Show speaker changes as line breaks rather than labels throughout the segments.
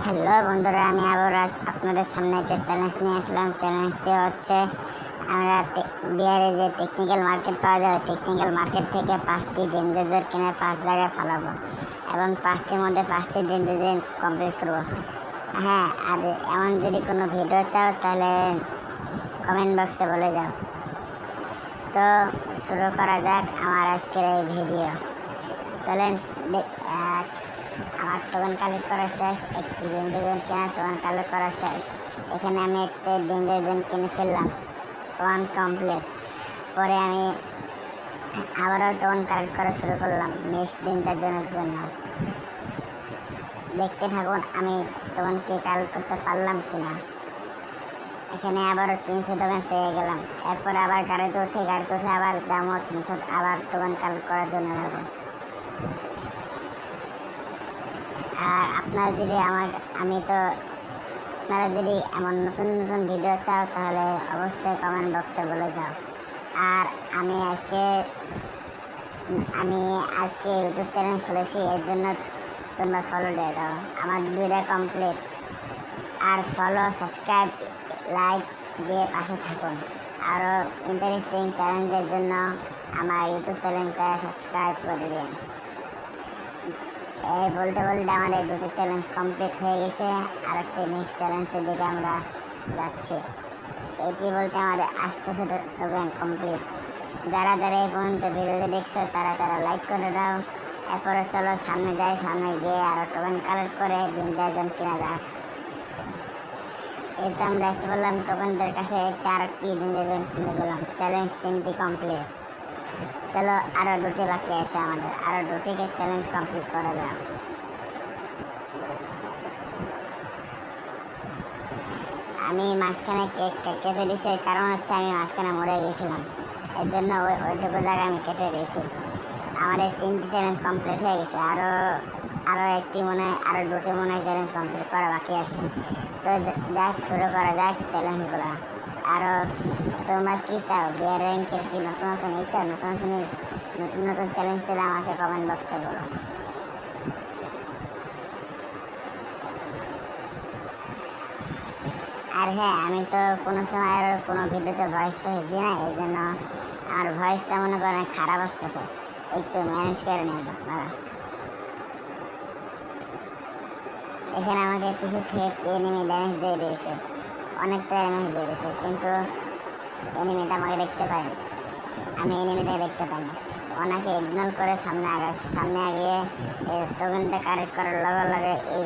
Hello বন্ধুরা, আমি আবার আজ আপনাদের সামনে একটা চ্যালেঞ্জ নিয়ে আসলাম। চ্যালেঞ্জটি হচ্ছে আমরা বিহারে যে টেকনিক্যাল মার্কেট পাওয়া যায়, টেকনিক্যাল মার্কেট থেকে 5টি ডেঞ্জার কিনে 5 জায়গায় ফালাবো এবং 5টির মধ্যে 5টি ডেঞ্জার কমপ্লিট করবো। হ্যাঁ, আর এমন যদি কোনো ভিডিও চাও তাহলে কমেন্ট বক্সে বলে যাও। তো শুরু করা যাক আমার আজকের এই ভিডিও। তাহলে আমার টোকেন কালেক্ট করা শেষ, একটি ডেঞ্জার কেনার টোকেন কালেক্ট করা শেষ। এখানে আমি একটা ডেঞ্জার কিনে ফেললাম, ওয়ান কমপ্লিট। পরে আমি আবারও টোকেন কালেক্ট করা শুরু করলাম নেক্সট দিনটার জন্য। দেখতে থাকুন আমি টোকেনকে কালেক্ট করতে পারলাম কিনা। এখানে আবারও 300 টোকেন পেয়ে গেলাম। এরপর আবার গাড়িতে উঠে আবার দামও 300, আবার টোকেন কালেক্ট করার জন্য যাবো। আর আপনারা যদি আপনারা যদি এমন নতুন নতুন ভিডিও চাও তাহলে অবশ্যই কমেন্ট বক্সে বলে যাও। আর আমি আজকে ইউটিউব চ্যানেল খুলেছি, এর জন্য তোমরা ফলো দিয়ে দাও। আমার ভিডিও কমপ্লিট। আর ফলো, সাবস্ক্রাইব, লাইক দিয়ে পাশে থাকুন। আরও ইন্টারেস্টিং চ্যালেঞ্জের জন্য আমার ইউটিউব চ্যানেলটা সাবস্ক্রাইব করে দিন। এই বলতে আমাদের 2টি চ্যালেঞ্জ কমপ্লিট হয়ে গেছে। আর একটি নেক্সট চ্যালেঞ্জের দিকে আমরা যাচ্ছি। এটি বলতে আমাদের 800 টোকেন কমপ্লিট। যারা এই পর্যন্ত ভিডিওতে দেখছো তারা লাইক করে দাও। এরপরে চলো সামনে যাই, সামনে গিয়ে আরও টোকেন কালেক্ট করে ডেঞ্জার কিনা যাক। এই তো আমরা এসে বললাম টোকেনদের কাছে, আরেকটি ডেঞ্জার কিনে দিলাম। চ্যালেঞ্জ 3টি কমপ্লিট। চলো আরও 2টি বাকি আছে আমাদের, আরও 2টিকে চ্যালেঞ্জ কমপ্লিট করা যাক। আমি মাঝখানে কেটে দিয়েছি, কারণ হচ্ছে আমি মাঝখানে মরে গেছিলাম, এর জন্য ওইটুকু জায়গায় আমি কেটে দিয়েছি। আমাদের 3টি চ্যালেঞ্জ কমপ্লিট হয়ে গেছে। আরও 2টি চ্যালেঞ্জ কমপ্লিট করা বাকি আছে। তো যাক, শুরু করা যাক চ্যালেঞ্জগুলো। আরও তোমরা কী চাও, বিয়ার র্যাঙ্কের কি নতুন চ্যালেঞ্জ ছিল আমাকে কমেন্ট বক্সে বলো। আর হ্যাঁ, আমি তো কোনো সময় আর কোনো ভিডিওতে ভয়েস তো দিই না, এই জন্য আমার ভয়েসটা মনে করেন খারাপ আসতেছে, একটু ম্যানেজ করে নিন আপনারা। এখানে আমাকে কিছু থেকে এনিমি ড্যামেজ দিয়ে দিয়েছে, অনেকটা ড্যামেজ দিয়ে দিয়েছে, কিন্তু এনিমিটা আমাকে দেখতে পাইনি। আমি এনিমিটা দেখতে পাই না, ওনাকে ইগনোর করে সামনে আগিয়ে টোকেনটা কালেক্ট করার লগে এই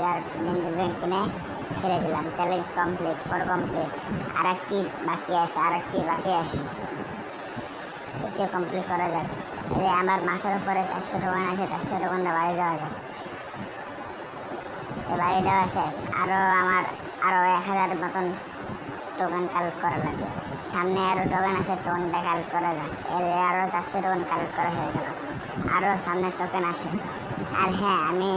ডেঞ্জার কিনে ছেড়ে দিলাম। Challenge complete, 4 complete. আরেকটি বাকি আছে, এটিও কমপ্লিট করা যায়। এই যে আমার মাথার উপরে 400 টোকেন আছে, 400 টোকেনটা বাড়ি দেওয়া যায়। বাড়ি দেওয়া শেষ। আমার 1000 মতন টোকেন কালেক্ট করা লাগবে। সামনে আরও টোকেন আছে, টোকেনটা কালেক্ট করা যায়। আরও 400 টোকেন কালেক্ট করা হয়ে গেল। আরও সামনের টোকেন আছে। আর হ্যাঁ, আমি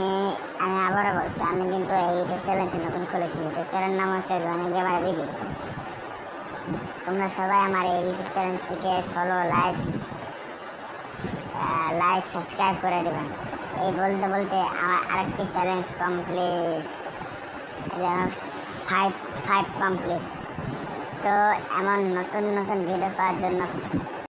আবারও বলছি, আমি কিন্তু এই ইউটিউব চ্যানেলটি নতুন খুলেছি। ইউটিউব চ্যানেল নাম হচ্ছে জনি গেমার বিডি। তোমরা সবাই আমার এই ইউটিউব চ্যানেলটিকে ফলো, লাইক সাবস্ক্রাইব করে দেবেন। এই বলতে আমার আরেকটি চ্যালেঞ্জ কমপ্লিট, 5 কমপ্লিট। তো এমন নতুন ভিডিও পাওয়ার জন্য